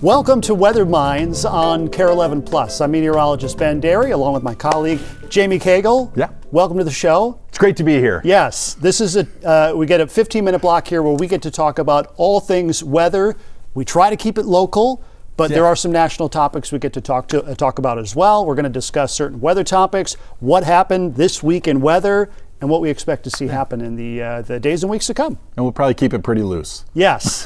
Welcome to Weather Minds on KARE 11 Plus. I'm meteorologist Ben Derry, along with my colleague Jamie Cagle. Yeah. Welcome to the show. It's great to be here. Yes, this is we get a 15-minute block here where we get to talk about all things weather. We try to keep it local, but there are some national topics we get to talk about as well. We're going to discuss certain weather topics, what happened this week in weather, and what we expect to see happen in the days and weeks to come. And we'll probably keep it pretty loose. Yes,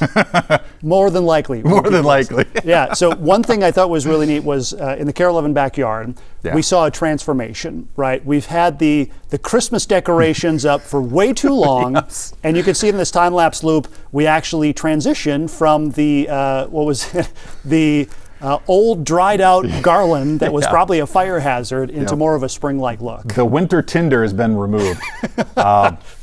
more than likely. More than likely. Yeah, so one thing I thought was really neat was in the KARE 11 backyard, we saw a transformation, right? We've had the Christmas decorations up for way too long, and you can see in this time-lapse loop, we actually transitioned from the, the old dried out garland that was probably a fire hazard into more of a spring-like look. The winter tinder has been removed.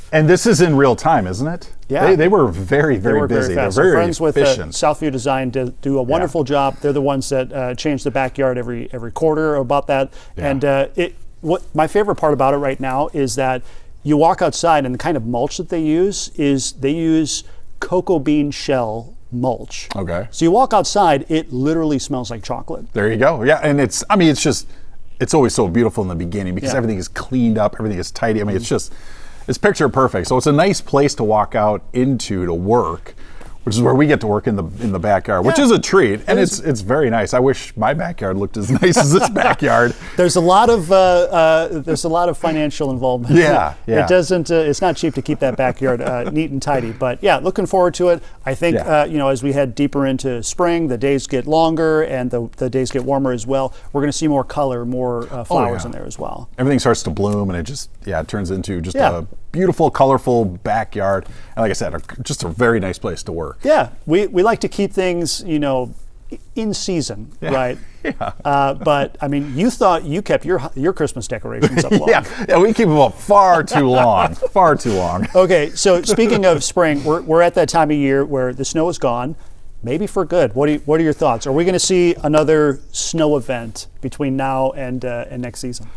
And this is in real time, isn't it? Yeah. They were very, very busy. Very fast. They're very friends efficient. with Southview Design do a wonderful job. They're the ones that change the backyard every quarter about that. Yeah. And what my favorite part about it right now is that you walk outside and the kind of mulch that they use cocoa bean shell mulch. Okay. So you walk outside, it literally smells like chocolate. There you go. Yeah, and it's always so beautiful in the beginning because everything is cleaned up, everything is tidy. I mean, it's picture perfect. So it's a nice place to walk out into to work, which is where we get to work in the backyard, which is a treat, and it's very nice. I wish my backyard looked as nice as this backyard. There's a lot of financial involvement. Yeah. It doesn't. It's not cheap to keep that backyard neat and tidy. But yeah, looking forward to it. I think as we head deeper into spring, the days get longer and the days get warmer as well. We're going to see more color, more flowers in there as well. Everything starts to bloom, and it turns into just a beautiful, colorful backyard. And like I said, just a very nice place to work. Yeah, we like to keep things, in season, right? Yeah. But I mean, you thought you kept your Christmas decorations up long. yeah, we keep them up far too long, far too long. Okay, so speaking of spring, we're at that time of year where the snow is gone, maybe for good. What are your thoughts? Are we going to see another snow event between now and next season?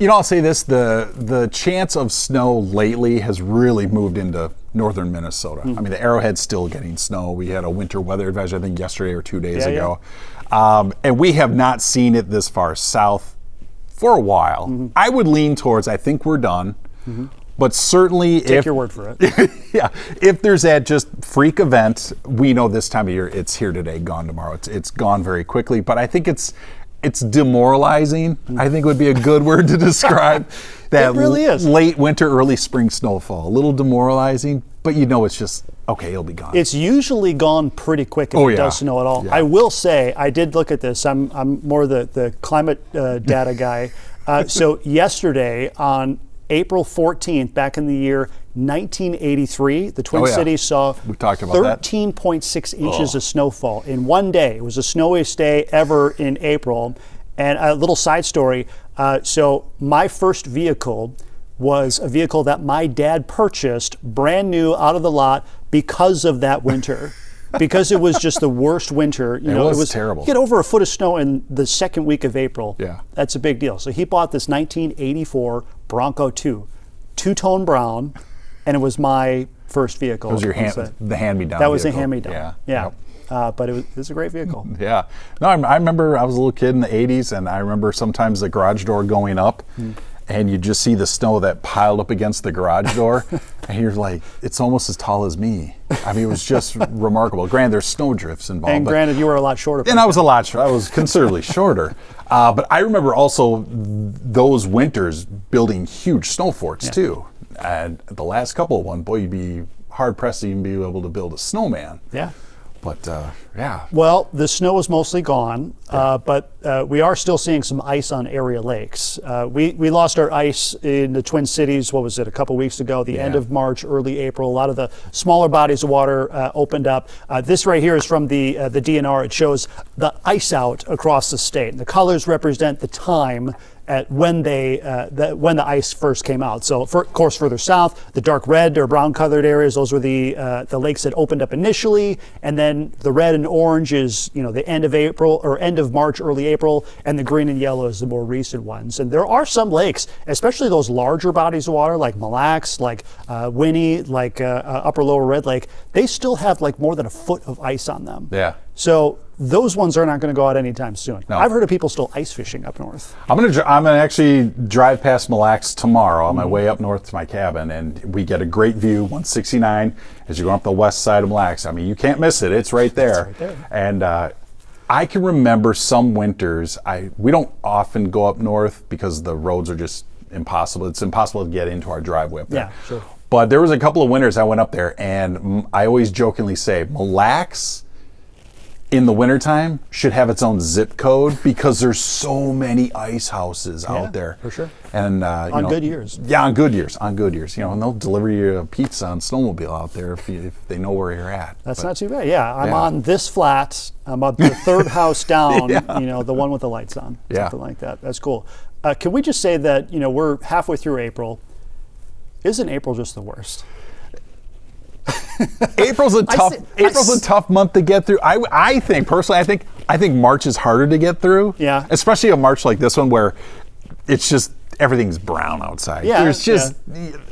I'll say this, the chance of snow lately has really moved into northern Minnesota. I mean, the Arrowhead's still getting snow. We had a winter weather advisory, I think, yesterday or 2 days ago. And we have not seen it this far south for a while. I would lean towards, I think we're done. But certainly Take your word for it. If there's that just freak event, we know this time of year, it's here today, gone tomorrow. It's gone very quickly. But I think it's demoralizing, I think would be a good word to describe that. It really is. Late winter, early spring snowfall. A little demoralizing, but it's just, okay, it'll be gone. It's usually gone pretty quick if it does snow at all. Yeah. I will say, I did look at this. I'm more the climate data guy. So yesterday on April 14th, back in the year 1983, the Twin Cities saw 13.6 inches of snowfall in one day. It was the snowiest day ever in April. And a little side story, so my first vehicle was a vehicle that my dad purchased brand new out of the lot because of that winter. Because it was just the worst winter. It was terrible. You get over a foot of snow in the second week of April. Yeah. That's a big deal. So he bought this 1984 Bronco 2, two-tone brown, and it was my first vehicle. It was the hand-me-down. That was vehicle. a hand-me-down. Yeah. But it was a great vehicle. Yeah. No, I remember I was a little kid in the 80s, and I remember sometimes the garage door going up, and you just see the snow that piled up against the garage door, and you're like, it's almost as tall as me. I mean, it was just remarkable. Granted, there's snow drifts involved. And granted, you were a lot shorter. And I was considerably shorter. But I remember also those winters building huge snow forts too. And the last couple of one, boy, you'd be hard pressed to even be able to build a snowman. Yeah. But Well, the snow is mostly gone, but we are still seeing some ice on area lakes. We lost our ice in the Twin Cities, what was it, a couple weeks ago, the end of March, early April. A lot of the smaller bodies of water opened up. This right here is from the DNR. It shows the ice out across the state. And the colors represent the time at when when the ice first came out. So, of course, further south, the dark red or brown colored areas, those were the lakes that opened up initially, and then the red and orange is the end of April or end of March, early April, and the green and yellow is the more recent ones. And there are some lakes, especially those larger bodies of water like Mille Lacs, like Winnie, like Upper Lower Red Lake, they still have like more than a foot of ice on them. Yeah. So those ones are not going to go out anytime soon. No. I've heard of people still ice fishing up north. I'm gonna actually drive past Mille Lacs tomorrow on my way up north to my cabin, and we get a great view, 169, as you go up the west side of Mille Lacs. I mean, you can't miss it. It's right there. It's right there. And I can remember some winters. We don't often go up north because the roads are just impossible. It's impossible to get into our driveway up there. Yeah, sure. But there was a couple of winters I went up there, and I always jokingly say, Mille Lacs in the wintertime should have its own zip code because there's so many ice houses out there. For sure. And On good years. Yeah, on good years. You know, and they'll deliver you a pizza on snowmobile out there if they know where you're at. That's not too bad. Yeah, I'm Yeah. on this flat. I'm up the third house down, Yeah. you know, the one with the lights on. Yeah. Something like that. That's cool. Can we just say that, you know, we're halfway through April. Isn't April just the worst? April's a tough month to get through. I think personally, I think March is harder to get through. Yeah. Especially a March like this one where it's just everything's brown outside. Yeah,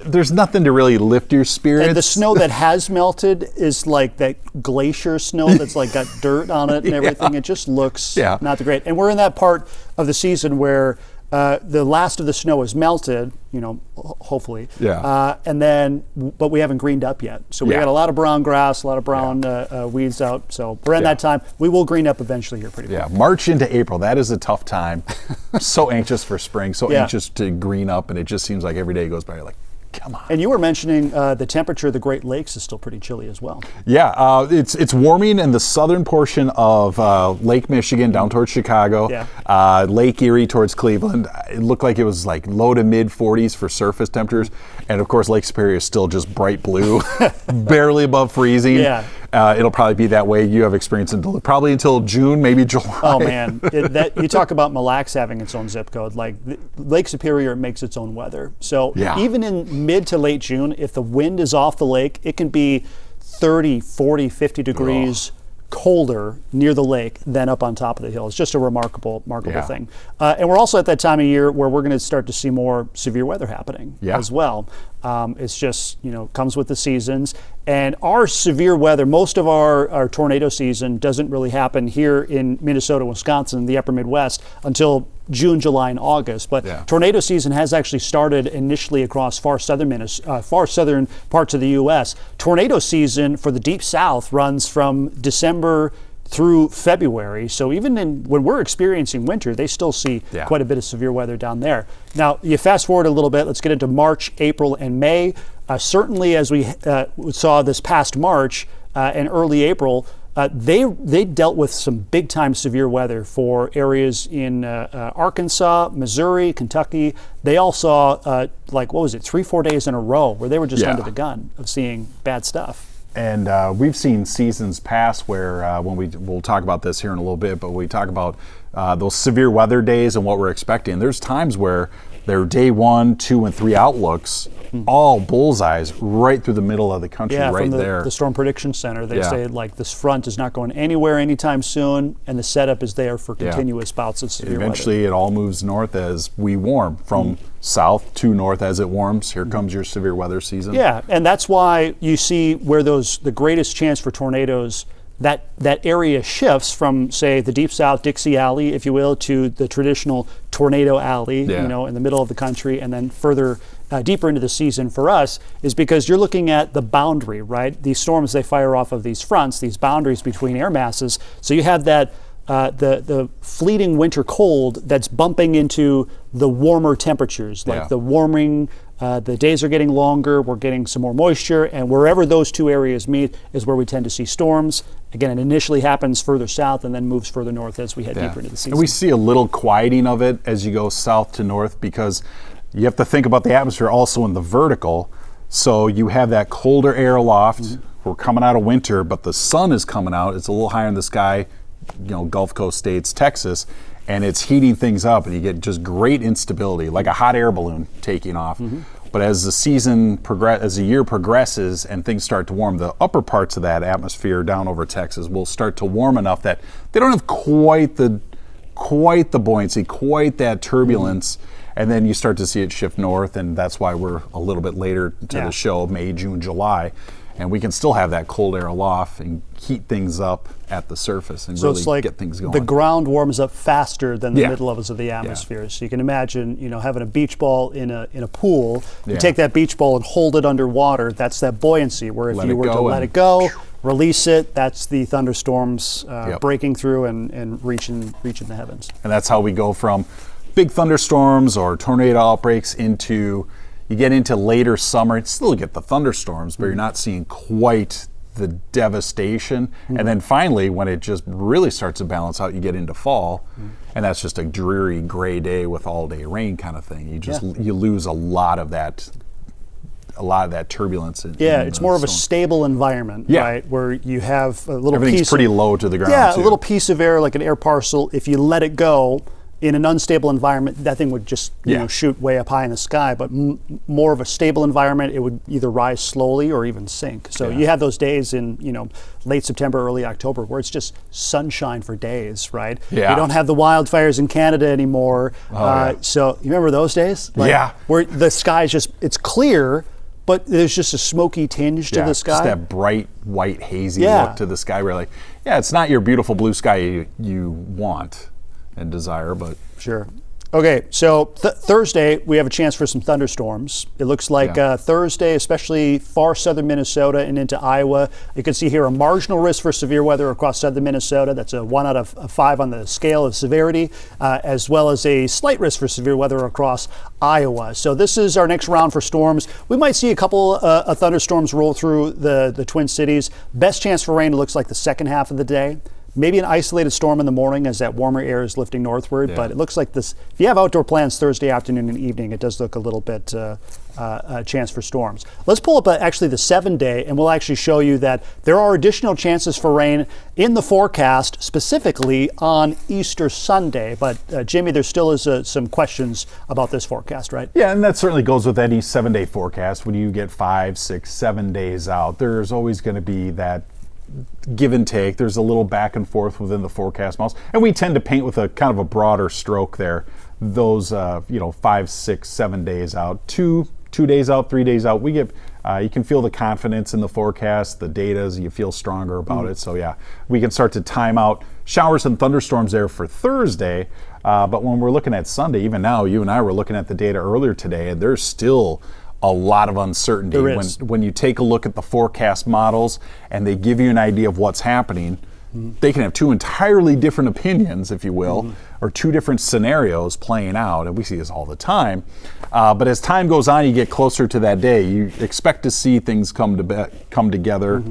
There's nothing to really lift your spirits. And the snow that has melted is like that glacier snow that's like got dirt on it and everything. It just looks not great. And we're in that part of the season where the last of the snow is melted, you know, hopefully. Yeah. But we haven't greened up yet. So we got a lot of brown grass, a lot of brown weeds out. So we're in that time. We will green up eventually here pretty quick. Yeah, March into April, that is a tough time. So anxious for spring, so anxious to green up, and it just seems like every day goes by, you're like, come on. And you were mentioning the temperature of the Great Lakes is still pretty chilly as well. Yeah, it's warming in the southern portion of Lake Michigan down towards Chicago, Lake Erie towards Cleveland. It looked like it was like low to mid 40s for surface temperatures, and of course Lake Superior is still just bright blue, barely above freezing. Yeah. It'll probably be that way. You have experience probably until June, maybe July. Oh man, you talk about Mille Lacs having its own zip code. Like Lake Superior makes its own weather. So even in mid to late June, if the wind is off the lake, it can be 30, 40, 50 degrees colder near the lake than up on top of the hill. It's just a remarkable thing. And we're also at that time of year where we're going to start to see more severe weather happening as well. It's just, you know, comes with the seasons. And our severe weather, most of our tornado season doesn't really happen here in Minnesota, Wisconsin, the upper Midwest, until June, July, and August. But tornado season has actually started initially across far southern parts of the U.S. Tornado season for the Deep South runs from December through February. So even when we're experiencing winter, they still see quite a bit of severe weather down there. Now, you fast forward a little bit, let's get into March, April, and May. Certainly, as we saw this past March and early April, they dealt with some big time severe weather for areas in Arkansas, Missouri, Kentucky. They all saw 3-4 days in a row where they were just under the gun of seeing bad stuff. And we've seen seasons pass where we'll talk about this here in a little bit, but we talk about those severe weather days and what we're expecting. There's times where their day 1, 2, and 3 outlooks all bullseyes right through the middle of the country, from there. The Storm Prediction Center, they say like this front is not going anywhere anytime soon, and the setup is there for continuous bouts of severe Eventually, weather. it all moves north as we warm from south to north as it warms. Here comes your severe weather season. Yeah, and that's why you see where the greatest chance for tornadoes. That area shifts from, say, the Deep South, Dixie Alley, if you will, to the traditional Tornado Alley, you know, in the middle of the country, and then further deeper into the season for us is because you're looking at the boundary, right? These storms, they fire off of these fronts, these boundaries between air masses. So you have that the fleeting winter cold that's bumping into the warmer temperatures, like the warming. The days are getting longer, we're getting some more moisture, and wherever those two areas meet is where we tend to see storms. Again, it initially happens further south and then moves further north as we head deeper into the season. And we see a little quieting of it as you go south to north because you have to think about the atmosphere also in the vertical. So you have that colder air aloft. We're coming out of winter, but the sun is coming out. It's a little higher in the sky, you know, Gulf Coast states, Texas, and it's heating things up, and you get just great instability, like a hot air balloon taking off. But as the year progresses and things start to warm, the upper parts of that atmosphere down over Texas will start to warm enough that they don't have quite the buoyancy, quite that turbulence. And then you start to see it shift north, and that's why we're a little bit later to the show, May, June, July. and we can still have that cold air aloft and heat things up at the surface and So really it's like get things going. the ground warms up faster than the Yeah. mid levels of the atmosphere. So you can imagine, having a beach ball in a pool. You Yeah. take that beach ball and hold it underwater. That's that buoyancy. Where if Let you it were to go let and it go, release it, that's the thunderstorms Yep. breaking through and reaching the heavens. And that's how we go from big thunderstorms or tornado outbreaks into, you get into later summer, you still get the thunderstorms, but you're not seeing quite the devastation. And then finally, when it just really starts to balance out, you get into fall, and that's just a dreary gray day with all day rain kind of thing. You just, you lose a lot of that turbulence. Yeah, in it's the more of a storm. stable environment, Yeah. right? Where you have a little Everything's piece pretty of, low to the ground. yeah, too. a little piece of air, like an air parcel. If you let it go in an unstable environment, that thing would just shoot way up high in the sky. But more of a stable environment, it would either rise slowly or even sink. So you have those days in late September, early October, where it's just sunshine for days, right? Yeah. We don't have the wildfires in Canada anymore. Yeah. So you remember those days? Yeah. Where the sky is it's clear, but there's just a smoky tinge to the sky. Just that bright, white, hazy Yeah. look to the sky. We're like, it's not your beautiful blue sky you want and desire, but Sure. Okay, so Thursday, we have a chance for some thunderstorms. It looks like Thursday, especially far southern Minnesota and into Iowa. You can see here a marginal risk for severe weather across southern Minnesota. That's a 1 out of 5 on the scale of severity, as well as a slight risk for severe weather across Iowa. So this is our next round for storms. We might see a couple of thunderstorms roll through the Twin Cities. Best chance for rain, it looks like the second half of the day. Maybe an isolated storm in the morning as that warmer air is lifting northward, but it looks like this. If you have outdoor plans Thursday afternoon and evening, it does look a little bit a chance for storms. Let's pull up actually the 7-day, and we'll actually show you that there are additional chances for rain in the forecast, specifically on Easter Sunday. But Jimmy, there still is some questions about this forecast, right? yeah, and that certainly goes with any 7-day forecast. When you get 5, 6, 7 days out, there's always going to be that give and take. There's a little back and forth within the forecast models, and we tend to paint with a kind of a broader stroke there. Those 5, 6, 7 days out, 2 days out, 3 days out, we get you can feel the confidence in the forecast, the data, you feel stronger about it. So we can start to time out showers and thunderstorms there for Thursday. But when we're looking at Sunday, even now, you and I were looking at the data earlier today, and there's still a lot of uncertainty. There is. When you take a look at the forecast models and they give you an idea of what's happening, they can have 2 entirely different opinions, if you will, or 2 different scenarios playing out, and we see this all the time. But as time goes on, you get closer to that day, you expect to see things come together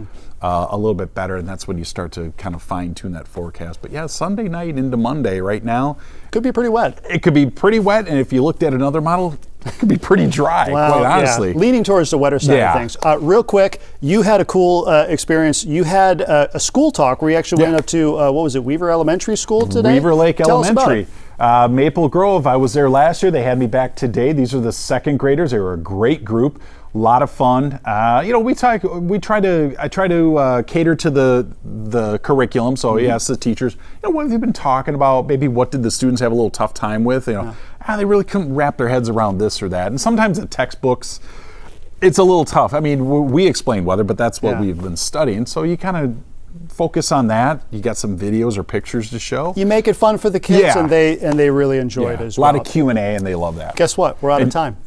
a little bit better, and that's when you start to kind of fine-tune that forecast. But Sunday night into Monday right now, Could be pretty wet. it could be pretty wet, and if you looked at another model, it could be pretty dry, quite honestly. Yeah. Leaning towards the wetter side of things. Real quick, you had a cool experience. You had a school talk where you actually went up to, what was it, Weaver Elementary School today? Weaver Lake Tell us about Elementary. it. Maple Grove, I was there last year. They had me back today. These are the 2nd graders. They were a great group. A lot of fun. I try to cater to the curriculum. So we asked the teachers, what have you been talking about? Maybe what did the students have a little tough time with? They really couldn't wrap their heads around this or that. And sometimes the textbooks, it's a little tough. I mean, we explain weather, but that's what we've been studying. So you kind of focus on that. You got some videos or pictures to show. You make it fun for the kids, and they really enjoy it as well. A lot of Q&A, and they love that. Guess what? We're out of time.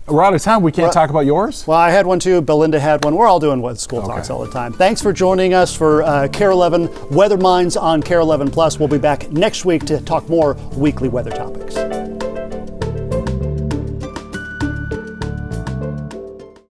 We're out of time. We can't talk about yours? Well, I had one too. Belinda had one. We're all doing school talks all the time. Thanks for joining us for KARE 11 Weather Minds on KARE 11 Plus. We'll be back next week to talk more weekly weather topics.